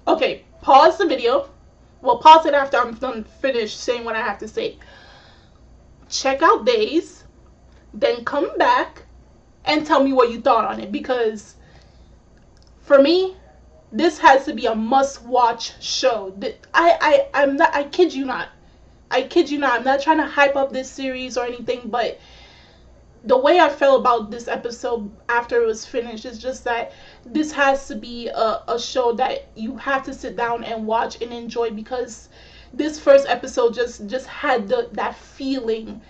Okay, pause the video. Well, pause it after I'm done finished saying what I have to say. Check out Days, then come back and tell me what you thought on it, because for me, this has to be a must-watch show. I'm not. I kid you not. I kid you not. I'm not trying to hype up this series or anything, but the way I felt about this episode after it was finished is just that this has to be a show that you have to sit down and watch and enjoy, because this first episode just had that feeling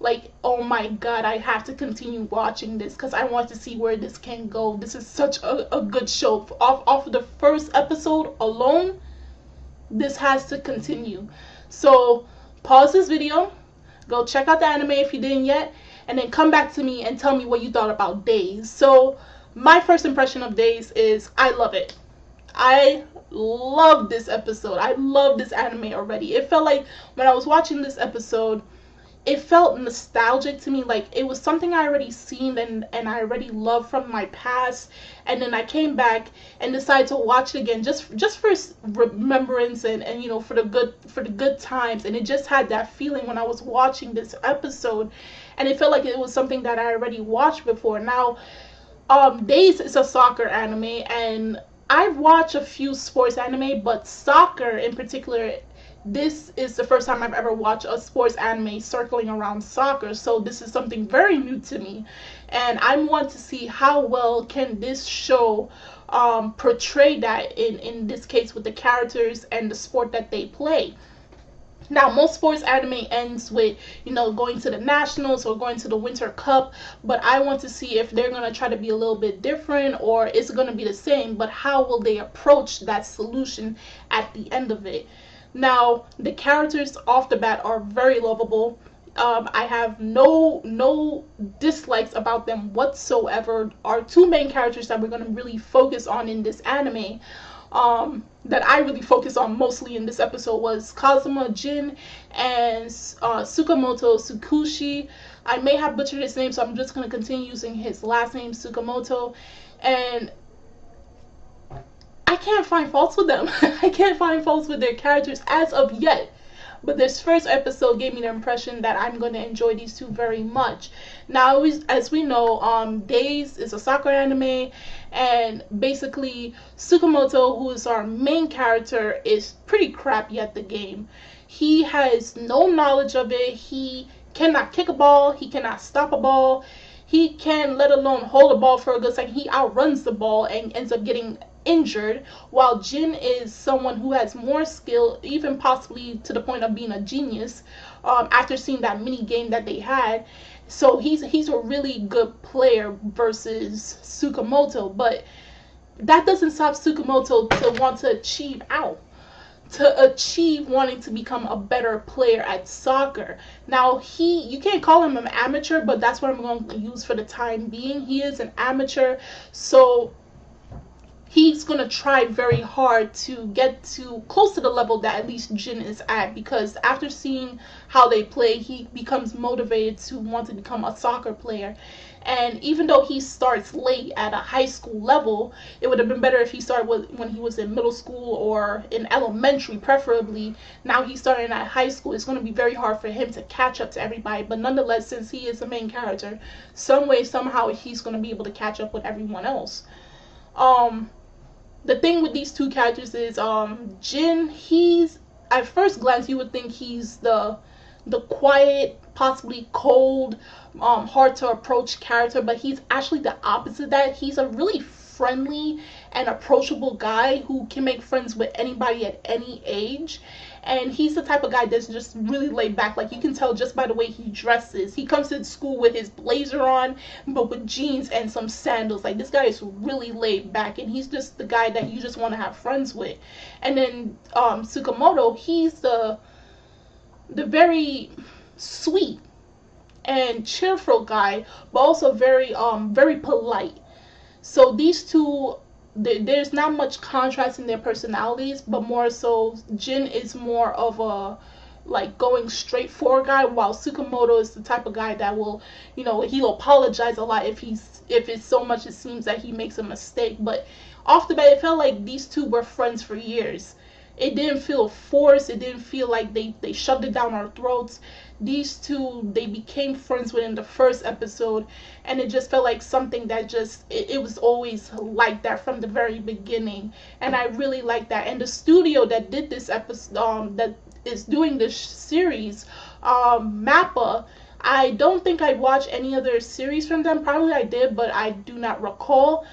like, oh my god, I have to continue watching this because I want to see where this can go. This is such a good show. Off of the first episode alone, this has to continue. So pause this video, go check out the anime if you didn't yet, and then come back to me and tell me what you thought about Days. So my first impression of Days is I love it. I love this episode. I love this anime already. It felt like when I was watching this episode, it felt nostalgic to me, like it was something I already seen and I already loved from my past, and then I came back and decided to watch it again just for remembrance and you know, for the good times, and it just had that feeling when I was watching this episode, and it felt like it was something that I already watched before. Now, Days is a soccer anime, and I've watched a few sports anime, but soccer in particular, this is the first time I've ever watched a sports anime circling around soccer, so this is something very new to me, and I want to see how well can this show portray that in this case with the characters and the sport that they play. Now, most sports anime ends with, you know, going to the nationals or going to the Winter Cup, but I want to see if they're going to try to be a little bit different, or is it going to be the same, but how will they approach that solution at the end of it. Now, the characters off the bat are very lovable. I have no dislikes about them whatsoever. Our two main characters that we're going to really focus on in this anime, that I really focused on mostly in this episode, was Kazuma Jin and Tsukamoto Tsukushi. I may have butchered his name, so I'm just going to continue using his last name, Tsukamoto. And I can't find faults with them. I can't find faults with their characters as of yet. But this first episode gave me the impression that I'm going to enjoy these two very much. Now, as we know, Days is a soccer anime, and basically Tsukamoto, who is our main character, is pretty crappy at the game. He has no knowledge of it. He cannot kick a ball. He cannot stop a ball. He can, let alone hold a ball for a good second. He outruns the ball and ends up getting injured, while Jin is someone who has more skill, even possibly to the point of being a genius, after seeing that mini game that they had. So he's a really good player versus Tsukamoto, but that doesn't stop Tsukamoto to want to achieve wanting to become a better player at soccer. Now, you can't call him an amateur, but that's what I'm going to use for the time being. He is an amateur, so he's going to try very hard to get to close to the level that at least Jin is at, because after seeing how they play, he becomes motivated to want to become a soccer player. And even though he starts late at a high school level, it would have been better if he started when he was in middle school or in elementary, preferably. Now he's starting at high school. It's going to be very hard for him to catch up to everybody, but nonetheless, since he is the main character, some way, somehow, he's going to be able to catch up with everyone else. The thing with these two characters is, Jin, he's, at first glance, you would think he's the quiet, possibly cold, hard to approach character, but he's actually the opposite of that. He's a really friendly and approachable guy who can make friends with anybody at any age. And he's the type of guy that's just really laid back. Like, you can tell just by the way he dresses. He comes to school with his blazer on, but with jeans and some sandals. Like, this guy is really laid back, and he's just the guy that you just want to have friends with. And then Tsukamoto, he's the very sweet and cheerful guy, but also very polite. So these two, there's not much contrast in their personalities, but more so Jin is more of a like going straight for guy, while Tsukamoto is the type of guy that will, you know, he'll apologize a lot if it's so much it seems that he makes a mistake. But off the bat, it felt like these two were friends for years. It didn't feel forced. It didn't feel like they shoved it down our throats. These two, they became friends within the first episode, and it just felt like something that just, it was always like that from the very beginning. And I really like that. And the studio that did this episode, that is doing this series, Mappa, I don't think I watched any other series from them. Probably I did, but I do not recall.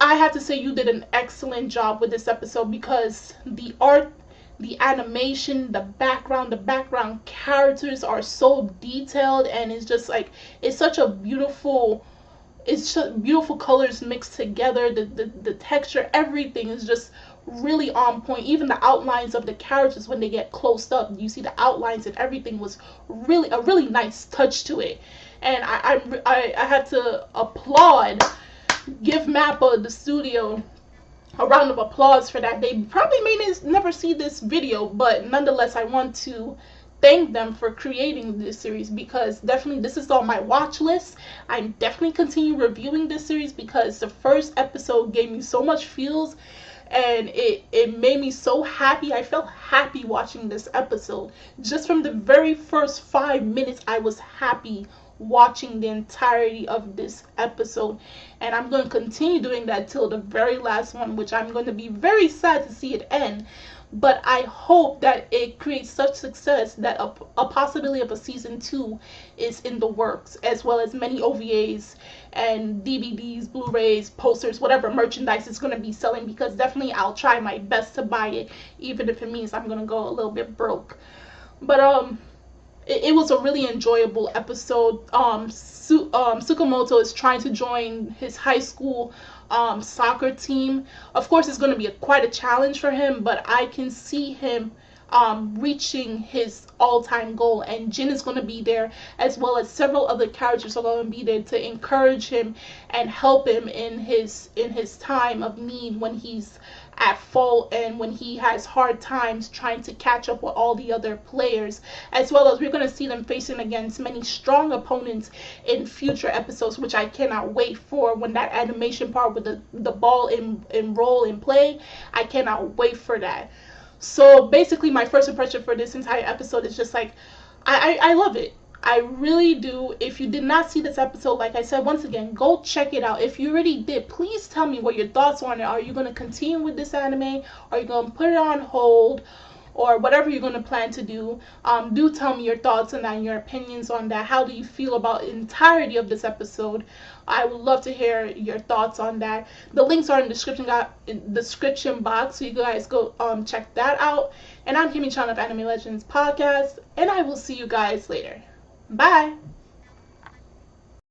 I have to say you did an excellent job with this episode, because the art, the animation, the background characters are so detailed, and it's just like, it's such a beautiful, it's just beautiful colors mixed together. The texture, everything is just really on point. Even the outlines of the characters, when they get close up, you see the outlines, and everything was really a really nice touch to it. And I had to applaud, give Mappa, the studio, a round of applause for that. They probably may never see this video, but nonetheless, I want to thank them for creating this series, because definitely this is on my watch list. I'm definitely continue reviewing this series, because the first episode gave me so much feels, and it made me so happy. I felt happy watching this episode. Just from the very first 5 minutes, I was happy watching the entirety of this episode, and I'm going to continue doing that till the very last one, which I'm going to be very sad to see it end. But I hope that it creates such success that a possibility of a season 2 is in the works, as well as many OVAs and DVDs, Blu-rays, posters, whatever merchandise is going to be selling, because definitely I'll try my best to buy it, even if it means I'm going to go a little bit broke. But it was a really enjoyable episode. Tsukamoto is trying to join his high school soccer team. Of course, it's going to be quite a challenge for him, but I can see him reaching his all-time goal. And Jin is going to be there, as well as several other characters are going to be there to encourage him and help him in his time of need, when he's at fault and when he has hard times trying to catch up with all the other players, as well as we're going to see them facing against many strong opponents in future episodes, which I cannot wait for. When that animation part with the ball in roll and play, I cannot wait for that. So basically, my first impression for this entire episode is just like, I love it. I really do. If you did not see this episode, like I said, once again, go check it out. If you already did, please tell me what your thoughts are on it. Are you going to continue with this anime? Are you going to put it on hold? Or whatever you're going to plan to do. Do tell me your thoughts on that and your opinions on that. How do you feel about the entirety of this episode? I would love to hear your thoughts on that. The links are in the description box, so you guys go check that out. And I'm Kimmy Chan of Anime Legends Podcast, and I will see you guys later. Bye!